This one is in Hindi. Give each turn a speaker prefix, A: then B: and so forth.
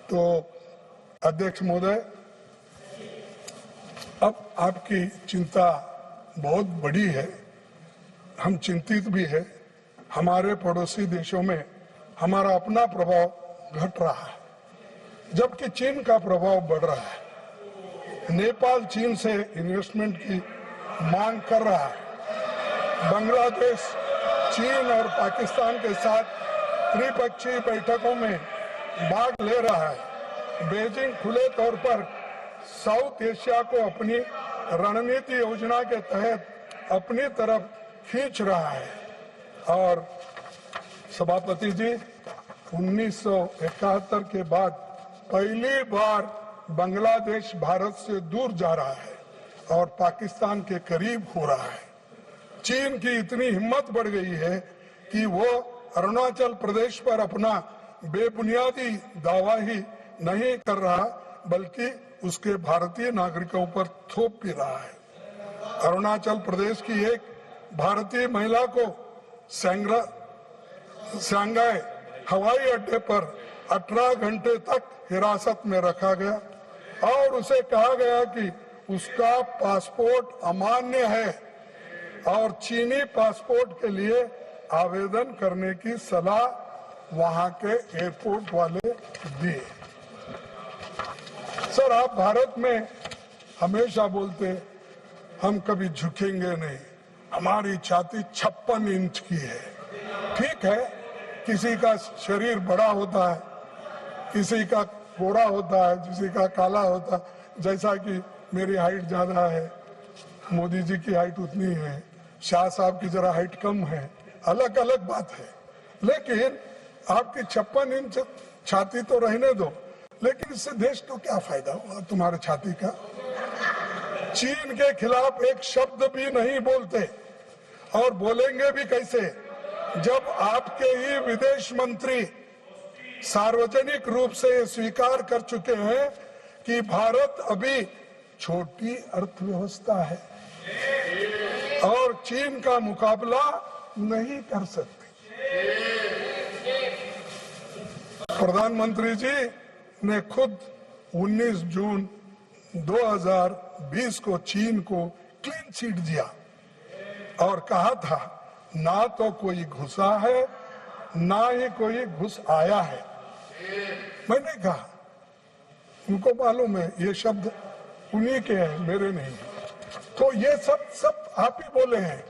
A: तो अध्यक्ष महोदय, अब आपकी चिंता बहुत बड़ी है, हम चिंतित भी है। हमारे पड़ोसी देशों में हमारा अपना प्रभाव घट रहा है, जबकि चीन का प्रभाव बढ़ रहा है। नेपाल चीन से इन्वेस्टमेंट की मांग कर रहा है। बांग्लादेश चीन और पाकिस्तान के साथ त्रिपक्षीय बैठकों में भाग ले रहा है। बीजिंग खुले तौर पर साउथ एशिया को अपनी रणनीति योजना के तहत अपनी तरफ खींच रहा है। और सभापति जी, 1971 के बाद पहली बार बांग्लादेश भारत से दूर जा रहा है और पाकिस्तान के करीब हो रहा है। चीन की इतनी हिम्मत बढ़ गई है कि वो अरुणाचल प्रदेश पर अपना बेबुनियादी दावा ही नहीं कर रहा, बल्कि उसके भारतीय नागरिकों पर थोप भी रहा है। अरुणाचल प्रदेश की एक भारतीय महिला को सांघाई हवाई अड्डे पर 18 घंटे तक हिरासत में रखा गया और उसे कहा गया कि उसका पासपोर्ट अमान्य है और चीनी पासपोर्ट के लिए आवेदन करने की सलाह वहां के एयरपोर्ट वाले दिए। सर, आप भारत में हमेशा बोलते हम कभी झुकेंगे नहीं, हमारी छाती 56 इंच की है। ठीक है, किसी का शरीर बड़ा होता है, किसी का गोरा होता है, किसी का काला होता है। जैसा कि मेरी हाइट ज्यादा है, मोदी जी की हाइट उतनी है, शाह साहब की जरा हाइट कम है, अलग अलग बात है। लेकिन आपकी 56 इंच छाती तो रहने दो, लेकिन इससे देश को क्या फायदा हुआ तुम्हारे छाती का? चीन के खिलाफ एक शब्द भी नहीं बोलते, और बोलेंगे भी कैसे जब आपके ही विदेश मंत्री सार्वजनिक रूप से स्वीकार कर चुके हैं कि भारत अभी छोटी अर्थव्यवस्था है और चीन का मुकाबला नहीं कर सकते। प्रधानमंत्री जी ने खुद 19 जून 2020 को चीन को क्लीन चिट दिया और कहा था ना तो कोई घुसा है ना ही कोई घुस आया है। मैंने कहा, उनको मालूम है ये शब्द उन्हीं के हैं, मेरे नहीं। तो ये सब आप ही बोले हैं।